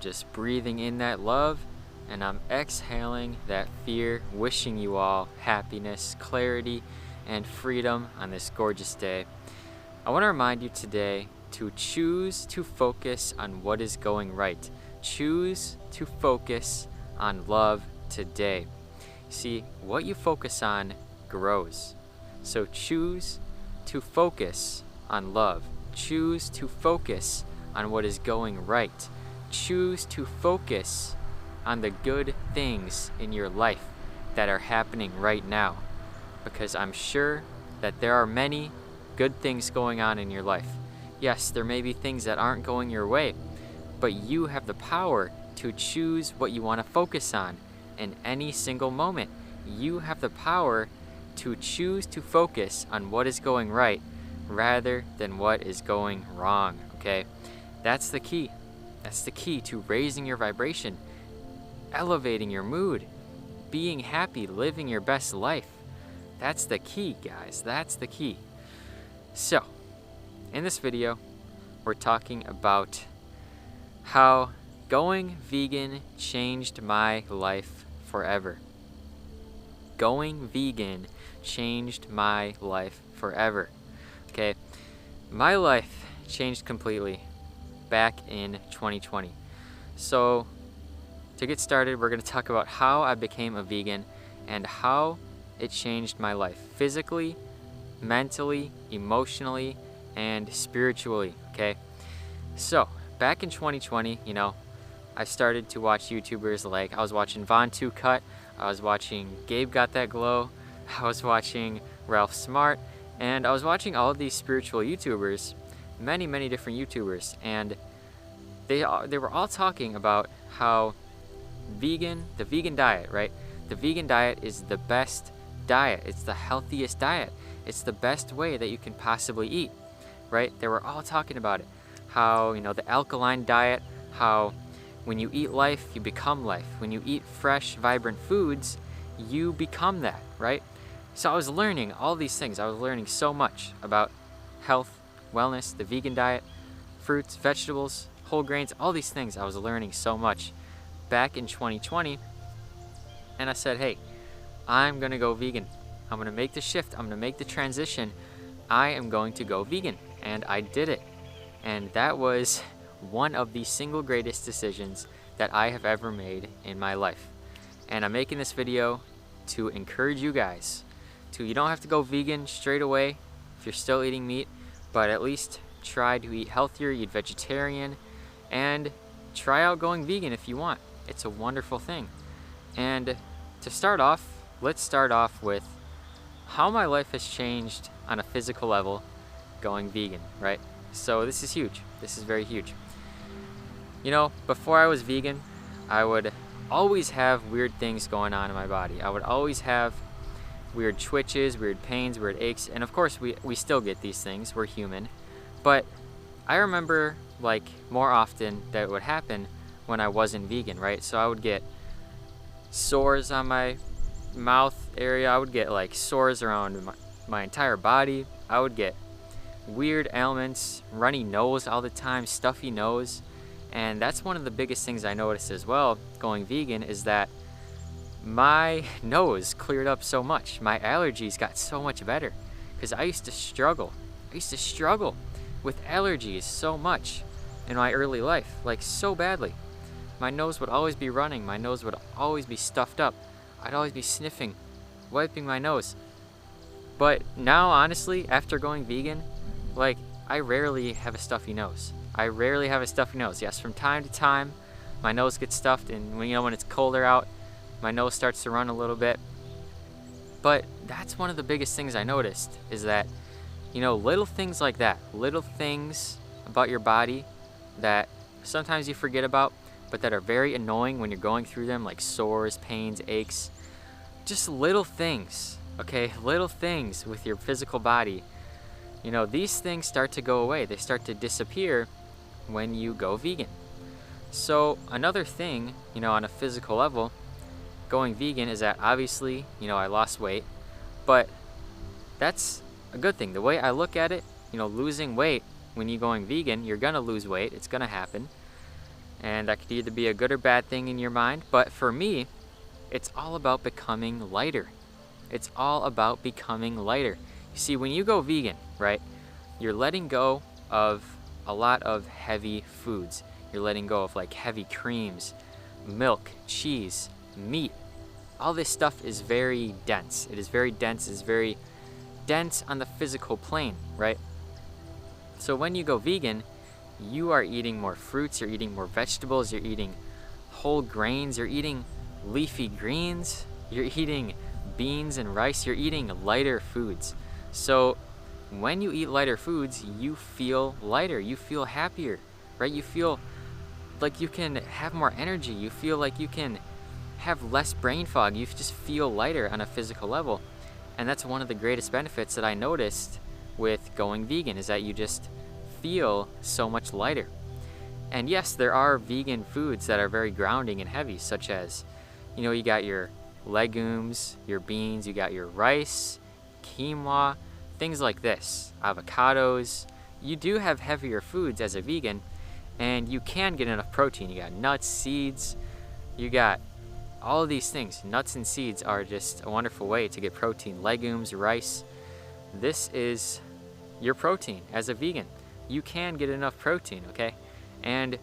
just breathing in that love, and I'm exhaling that fear, wishing you all happiness, clarity, and freedom on this gorgeous day. I want to remind you today to choose to focus on what is going right. Choose to focus on love today. See, what you focus on grows. So choose to focus on love. Choose to focus on what is going right. Choose to focus on the good things in your life that are happening right now. Because I'm sure that there are many good things going on in your life. Yes, there may be things that aren't going your way, but you have the power to choose what you want to focus on in any single moment. You have the power to choose to focus on what is going right rather than what is going wrong, okay? That's the key. That's the key to raising your vibration, elevating your mood, being happy, living your best life. That's the key, guys. That's the key. So, in this video, we're talking about how going vegan changed my life forever. Going vegan changed my life forever. Okay, my life changed completely back in 2020. So, to get started, we're going to talk about how I became a vegan and how it changed my life physically, mentally, emotionally, and spiritually, okay? So, back in 2020, I started to watch YouTubers like, I was watching Von2 Cut, I was watching Gabe Got That Glow, I was watching Ralph Smart, and I was watching all of these spiritual YouTubers, many different YouTubers, and they were all talking about how the vegan diet, right? The vegan diet is the best diet. It's the healthiest diet. It's the best way that you can possibly eat, right? They were all talking about it. How, the alkaline diet, how when you eat life, you become life. When you eat fresh, vibrant foods, you become that, right? So I was learning all these things. I was learning so much about health, wellness, the vegan diet, fruits, vegetables, whole grains, all these things. I was learning so much back in 2020. And I said, hey, I'm going to go vegan. I'm going to make the shift. I'm going to make the transition. I am going to go vegan. And I did it. And that was one of the single greatest decisions that I have ever made in my life. And I'm making this video to encourage you guys to, you don't have to go vegan straight away if you're still eating meat, but at least try to eat healthier, eat vegetarian, and try out going vegan if you want. It's a wonderful thing. And to start off, let's start off with how my life has changed on a physical level going vegan, right? So this is huge. This is very huge. Before I was vegan, I would always have weird things going on in my body. I would always have weird twitches, weird pains, weird aches, and of course we still get these things. We're human. But I remember more often that it would happen when I wasn't vegan, right? So I would get sores on my mouth area. I would get sores around my entire body. I would get weird ailments, runny nose all the time, stuffy nose. And that's one of the biggest things I noticed as well going vegan, is that my nose cleared up so much. My allergies got so much better, because I used to struggle with allergies so much in my early life, so badly. My nose would always be running. My nose would always be stuffed up. I'd always be sniffing, wiping my nose. But now, honestly, after going vegan, I rarely have a stuffy nose. Yes, from time to time, my nose gets stuffed, and when it's colder out, my nose starts to run a little bit. But that's one of the biggest things I noticed, is that, little things like that, little things about your body that sometimes you forget about, but that are very annoying when you're going through them, like sores, pains, aches. Just little things, okay? Little things with your physical body. These things start to go away. They start to disappear when you go vegan. So another thing, on a physical level, going vegan is that obviously, I lost weight, but that's a good thing. The way I look at it, losing weight, when you're going vegan, you're gonna lose weight. It's gonna happen. And that could either be a good or bad thing in your mind. But for me, it's all about becoming lighter. It's all about becoming lighter. You see, when you go vegan, right, you're letting go of a lot of heavy foods. You're letting go of like heavy creams, milk, cheese, meat. All this stuff is very dense. It is very dense. It's very dense on the physical plane, right? So when you go vegan, you are eating more fruits, you're eating more vegetables, you're eating whole grains, you're eating leafy greens, you're eating beans and rice, you're eating lighter foods. So when you eat lighter foods, you feel lighter, you feel happier, right? You feel like you can have more energy, you feel like you can have less brain fog, you just feel lighter on a physical level. And that's one of the greatest benefits that I noticed with going vegan, is that you just feel so much lighter. And yes, there are vegan foods that are very grounding and heavy, such as, you got your legumes, your beans, you got your rice, quinoa, things like this, avocados. You do have heavier foods as a vegan, and you can get enough protein. You got nuts, seeds, you got all of these things. Nuts and seeds are just a wonderful way to get protein. Legumes, rice, this is your protein as a vegan. You can get enough protein, okay? And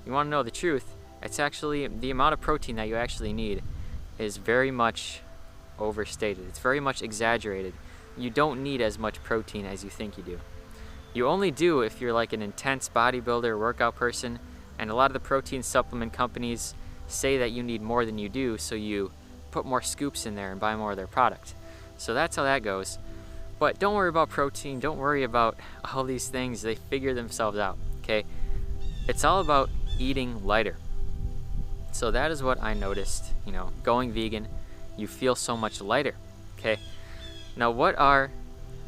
you want to know the truth, it's actually the amount of protein that you actually need is very much overstated. It's very much exaggerated. You don't need as much protein as you think you do. You only do if you're like an intense bodybuilder, workout person, and a lot of the protein supplement companies say that you need more than you do, so you put more scoops in there and buy more of their product. So that's how that goes. But don't worry about protein, don't worry about all these things, they figure themselves out, okay? It's all about eating lighter. So that is what I noticed, going vegan, you feel so much lighter, okay? Now, what are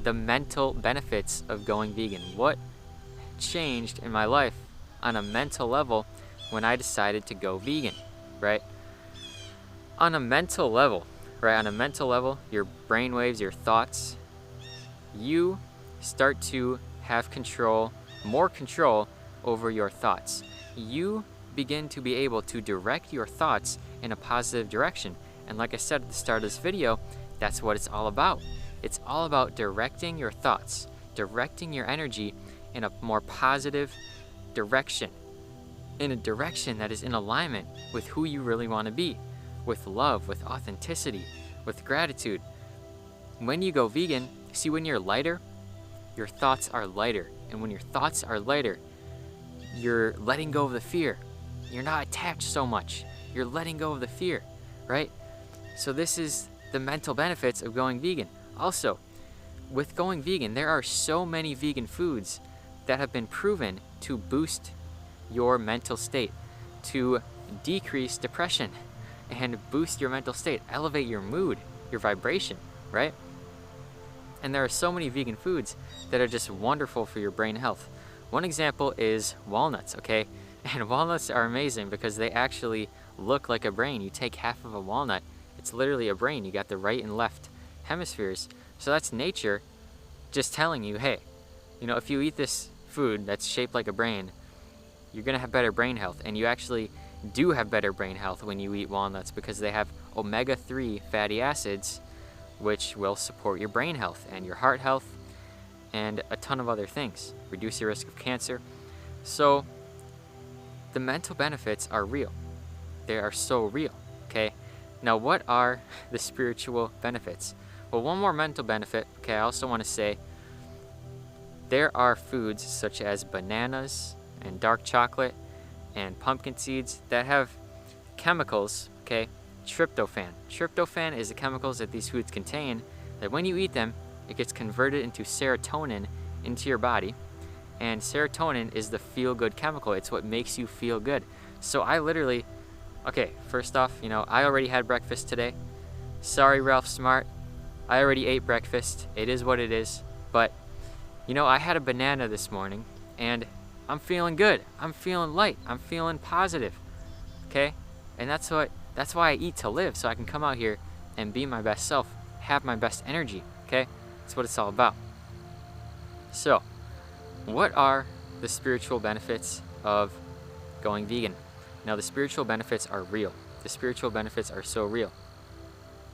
the mental benefits of going vegan? What changed in my life on a mental level when I decided to go vegan, right? On a mental level, your brainwaves, your thoughts, you start to have more control over your thoughts. You begin to be able to direct your thoughts in a positive direction. And like I said at the start of this video, that's what it's all about. It's all about directing your thoughts, directing your energy in a more positive direction, in a direction that is in alignment with who you really want to be, with love, with authenticity, with gratitude. When you go vegan, see, when you're lighter, your thoughts are lighter. And when your thoughts are lighter, you're letting go of the fear. You're not attached so much. You're letting go of the fear, right? So this is the mental benefits of going vegan. Also, with going vegan, there are so many vegan foods that have been proven to boost your mental state, to decrease depression, and boost your mental state, elevate your mood, your vibration, right? And there are so many vegan foods that are just wonderful for your brain health. One example is walnuts, okay? And walnuts are amazing because they actually look like a brain. You take half of a walnut, it's literally a brain. You got the right and left hemispheres. So that's nature just telling you, hey, if you eat this food that's shaped like a brain, you're gonna have better brain health. And you actually do have better brain health when you eat walnuts because they have omega-3 fatty acids, which will support your brain health and your heart health and a ton of other things. Reduce your risk of cancer. So the mental benefits are real. They are so real, okay? Now, what are the spiritual benefits? Well, one more mental benefit, okay, I also want to say there are foods such as bananas and dark chocolate and pumpkin seeds that have chemicals, okay? Tryptophan. Tryptophan is the chemicals that these foods contain that when you eat them, it gets converted into serotonin into your body. And serotonin is the feel-good chemical. It's what makes you feel good. So I literally, okay, first off, I already had breakfast today. Sorry, Ralph Smart. I already ate breakfast. It is what it is. But, I had a banana this morning, and I'm feeling good. I'm feeling light. I'm feeling positive, okay? And that's why I eat to live, so I can come out here and be my best self, have my best energy, okay? That's what it's all about. So, what are the spiritual benefits of going vegan? Now, the spiritual benefits are real. The spiritual benefits are so real.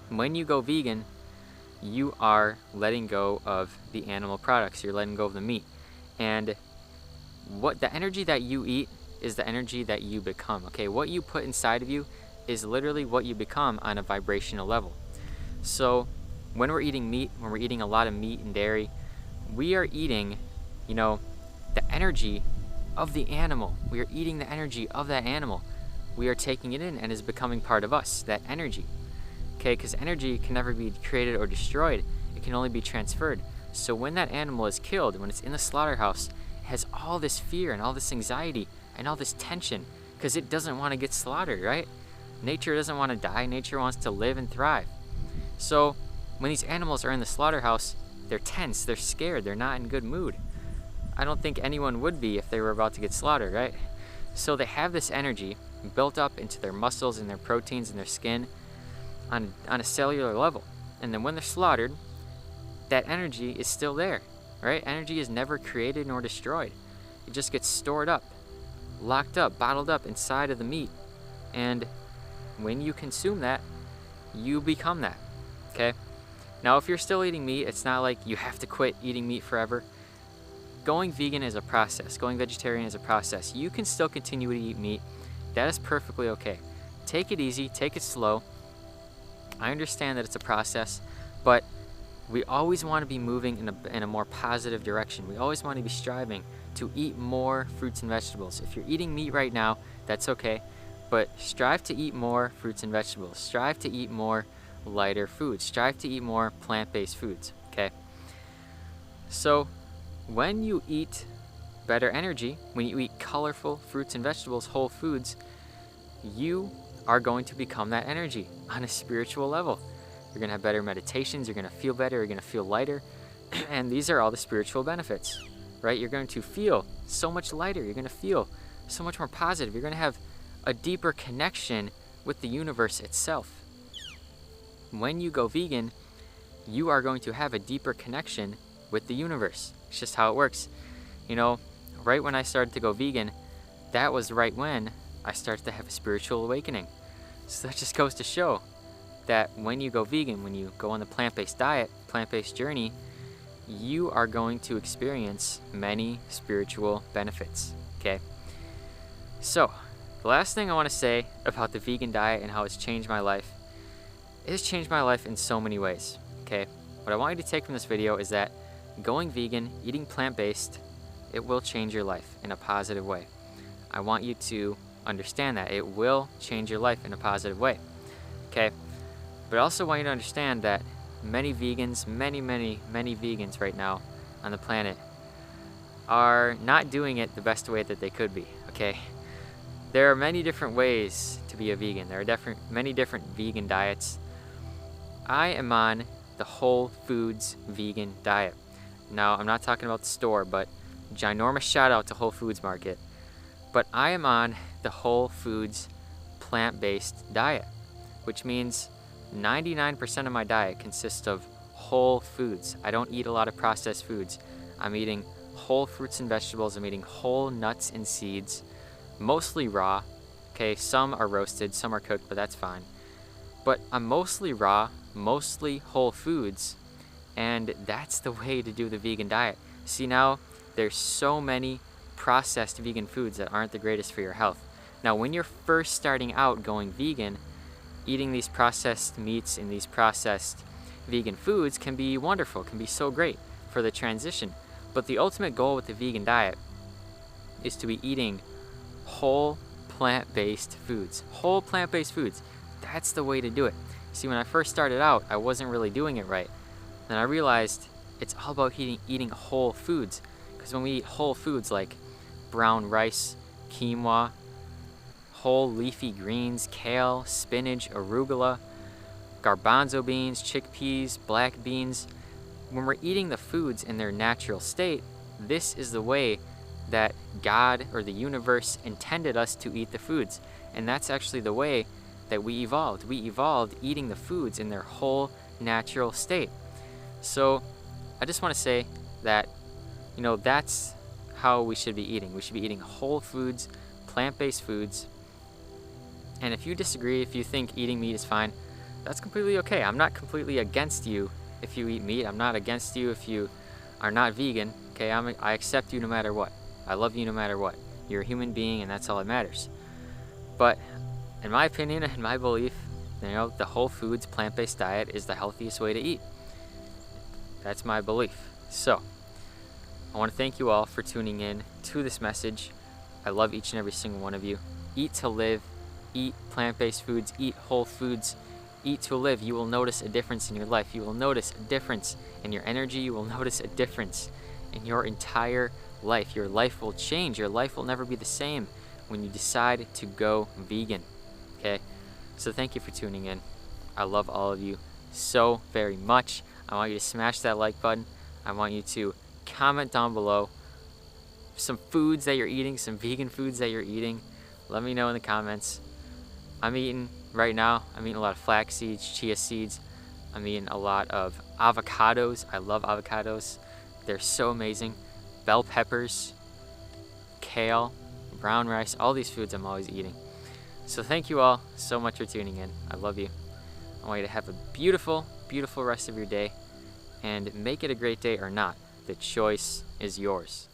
When you go vegan, you are letting go of the animal products. You're letting go of the meat. And what the energy that you eat is the energy that you become. Okay, what you put inside of you is literally what you become on a vibrational level. So when we're eating meat, when we're eating a lot of meat and dairy, we are eating, the energy of the animal. We are eating the energy of that animal. We are taking it in and is becoming part of us, that energy. Okay, because energy can never be created or destroyed. It can only be transferred. So when that animal is killed, when it's in the slaughterhouse, it has all this fear and all this anxiety and all this tension because it doesn't want to get slaughtered, right? Nature doesn't want to die. Nature wants to live and thrive. So when these animals are in the slaughterhouse, they're tense, they're scared, they're not in good mood. I don't think anyone would be if they were about to get slaughtered, right? So they have this energy built up into their muscles and their proteins and their skin on a cellular level. And then when they're slaughtered, that energy is still there, right? Energy is never created nor destroyed. It just gets stored up, locked up, bottled up inside of the meat. And when you consume that, you become that, okay? Now, if you're still eating meat, it's not like you have to quit eating meat forever. Going vegan is a process. Going vegetarian is a process. You can still continue to eat meat. That is perfectly okay. Take it easy, take it slow. I understand that it's a process, but we always want to be moving in a more positive direction. We always want to be striving to eat more fruits and vegetables. If you're eating meat right now, that's okay, but strive to eat more fruits and vegetables. Strive to eat more lighter foods. Strive to eat more plant-based foods, okay? So when you eat better energy, when you eat colorful fruits and vegetables, whole foods, you are going to become that energy on a spiritual level. You're going to have better meditations, you're going to feel better, you're going to feel lighter, and these are all the spiritual benefits, right? You're going to feel so much lighter, you're going to feel so much more positive, you're going to have a deeper connection with the universe itself. When you go vegan, you are going to have a deeper connection with the universe. It's just how it works. Right when I started to go vegan, that was right when I started to have a spiritual awakening. So that just goes to show that when you go vegan, when you go on the plant-based diet, plant-based journey, you are going to experience many spiritual benefits, okay? So, the last thing I want to say about the vegan diet and how it's changed my life, it has changed my life in so many ways, okay? What I want you to take from this video is that going vegan, eating plant-based, it will change your life in a positive way. I want you to understand that it will change your life in a positive way, okay? But I also want you to understand that many vegans, many vegans right now on the planet are not doing it the best way that they could be, okay? There are many different ways to be a vegan. There are many different vegan diets. I am on the Whole Foods vegan diet. Now, I'm not talking about the store, but ginormous shout out to Whole Foods Market. But I am on the Whole Foods plant-based diet, which means 99% of my diet consists of whole foods. I don't eat a lot of processed foods. I'm eating whole fruits and vegetables. I'm eating whole nuts and seeds, mostly raw. Okay, some are roasted, some are cooked, but that's fine. But I'm mostly raw, mostly whole foods, and that's the way to do the vegan diet. See, now there's so many processed vegan foods that aren't the greatest for your health. Now, when you're first starting out going vegan, eating these processed meats and these processed vegan foods can be wonderful, can be so great for the transition. But the ultimate goal with the vegan diet is to be eating whole plant-based foods. Whole plant-based foods. That's the way to do it. See, when I first started out, I wasn't really doing it right. Then I realized it's all about eating whole foods. Because when we eat whole foods like brown rice, quinoa, whole leafy greens, kale, spinach, arugula, garbanzo beans, chickpeas, black beans, when we're eating the foods in their natural state, this is the way that God or the universe intended us to eat the foods. And that's actually the way that we evolved. We evolved eating the foods in their whole natural state. So I just want to say that, that's how we should be eating. We should be eating whole foods, plant-based foods, And if you disagree, if you think eating meat is fine, that's completely okay. I'm not completely against you if you eat meat. I'm not against you if you are not vegan. Okay, I accept you no matter what. I love you no matter what. You're a human being, and that's all that matters. But in my opinion and my belief, the whole foods plant-based diet is the healthiest way to eat. That's my belief. So I want to thank you all for tuning in to this message. I love each and every single one of you. Eat to live. Eat plant-based foods. Eat whole foods. Eat to live. You will notice a difference in your life. You will notice a difference in your energy. You will notice a difference in your entire life. Your life will change. Your life will never be the same when you decide to go vegan. Okay? So thank you for tuning in. I love all of you so very much. I want you to smash that like button. I want you to comment down below some foods that you're eating, some vegan foods that you're eating. Let me know in the comments. Right now, I'm eating a lot of flax seeds, chia seeds. I'm eating a lot of avocados. I love avocados. They're so amazing. Bell peppers, kale, brown rice, all these foods I'm always eating. So thank you all so much for tuning in. I love you. I want you to have a beautiful, beautiful rest of your day, and make it a great day or not. The choice is yours.